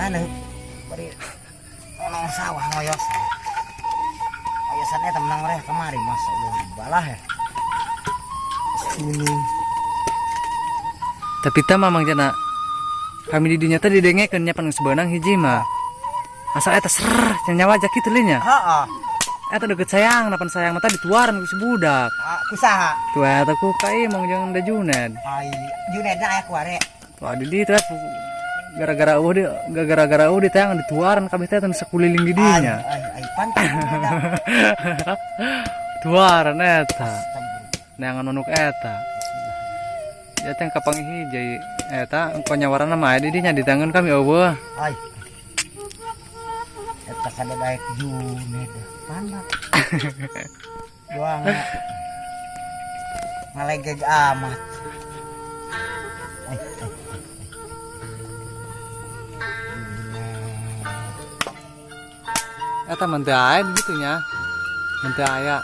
mana bari ono sawah ngoyos. Ngoyosannya temenang mereka kemari mas balah ya. Ini. Tapi ta mamang jana kami di dinya tadi dengekeun nya pan sebenang hiji mah. Asal eta ser nyawa aja kitu linya. Heeh. Eta deket sayang, napan sayang mata dituaran ku si budak. Kusaha? Tuh eta ku kai mong jeung da Juned. Ai, Junedna aya kuare. Tuh di dieu teh gara-gara eueuh ditayang dituaran kabeh teh teu sakuliling di dinya. Ai pantas. Tuaran eta. Neangan manuk eta. Ya teh kapang hiji eta engko nyawarana mah di dinya ditangan kami eueuh. Ai. Eta kada daek Juned. Panak. Doang. Ngalegeg amat. Eta mah teu aya di ditu nya. Mun teu aya.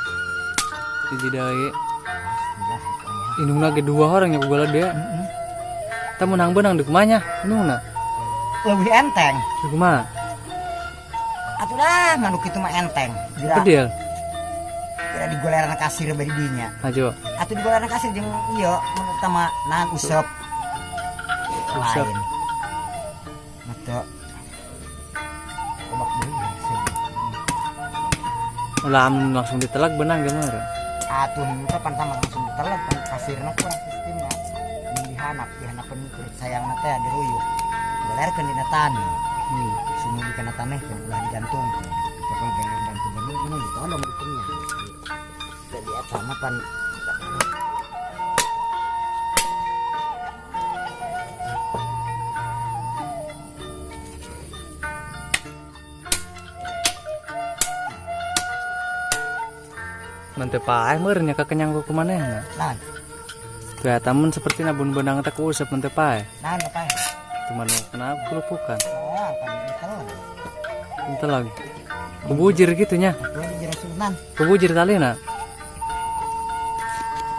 Hiji deui. Indungna ge 2 orang nya ku gala dia. Eta menang benang di kumanya indungna. Lebih enteng. Di kumaha? Atuh dah manuk itu mah enteng. Bedil. Kira digoleran kasir bari dinya. Ajo. Atuh digoleran kasir jeung ieu menurut mah nahan usep. Usep. Lain. Mata obak deui. Ulah langsung ditelak benang gimana? Atuh itu pan sama langsung ditelek pan kasirna kurang sistemna. Dihanapeun kurit sayangna teh diruyuk. Golerkeun dina tani. Sunu di kana taneh kan ulah digantung. Pokoknya jangan gantung ini ditolong dikunya. Jadi eta mah pan Mantep pae meureun nya kakenyang ku kumanehna. naon? Teu eta mun saperti bun benang teh ku usep mantep pae. Naon apa? Cuman kenapa kelupukan. Oh, pan ditelon. Itu lagi. Kubujir gitu nya. Kudu jero sunan. Kubujir talina.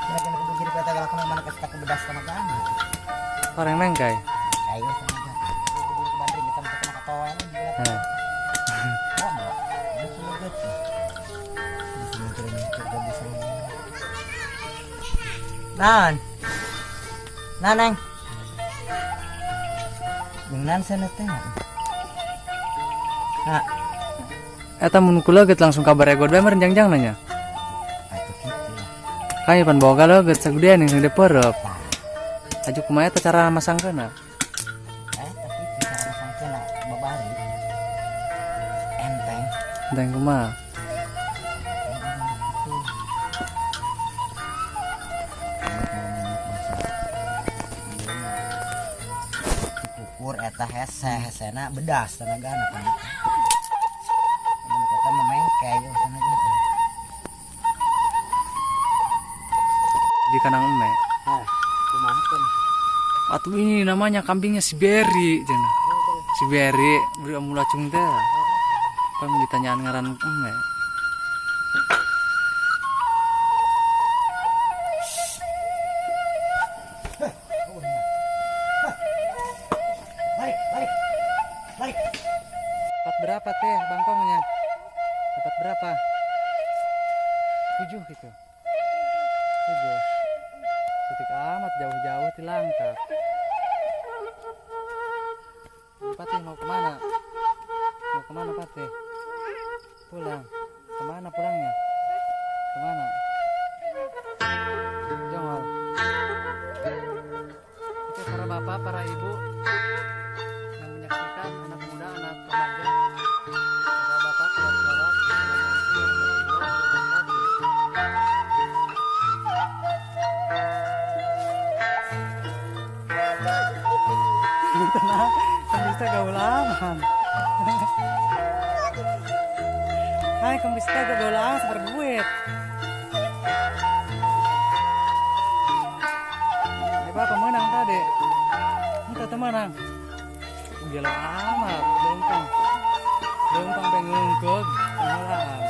Kira-kira kudu jero kata galakna mana kasih tak bedas sama kan. Orang nengkai. Ayo sama aja. Kudu ke bandring kita mah kena katoan gila. Nah. Nan. Naneng. Yang nan sana teh. Nah, Eta mun kula get langsung kabar ego bae meureun jangjang nanya. atuh kitu. Kaya pan boga leget sagedean yang diperep. Aju kumaha eta cara masangkeuna? Tapi cara masangkeuna babari. Enteng. Enteng kumaha? Ukur eta hesena bedas tenagana kan. Mun kita memengke yo tenagana. Di kanang eme. Nah, kumaha kan? Atuh ini namanya kambingnya si Berry cenah. Si Berry beri mulacung teh. Kan ditanyaan ngaran eme. Balik. Dapat berapa teh bangkongnya? Dapat berapa? 7 gitu. 7. Setik amat jauh-jauh di Langkat. Patih mau kemana? Mau kemana Patih? Pulang. Kemana pulangnya? Kemana? Jongol. Oke para bapak, para ibu yang menyaksikan anak muda, anak remaja, bapak-bapak, bapak-bapak, tenang, bisa gaul aman. Hai, kamu bisa gaul aman seperti duit. Bapak menang tadi. Entah temenang. Gila amat, lengkang pengungkuk, pengelaan.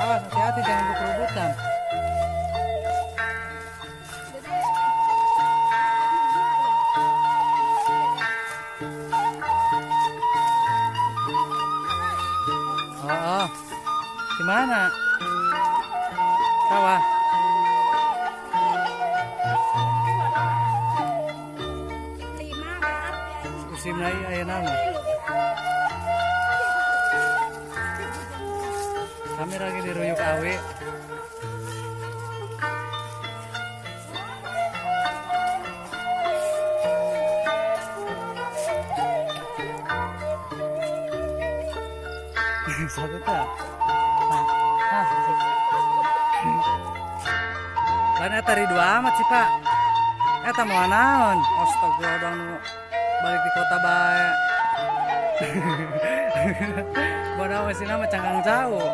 Awas, hati-hati jangan keperebutan. Musim mana? Sawah. Musim lagi ayah nama. Kami lagi di Ruyuk Awe. Satu tak? Lain eta rindu amat sih pak. Eta mau naon? Astaga udah balik di kota bae. Bodoh mesin nama cangkang jauh.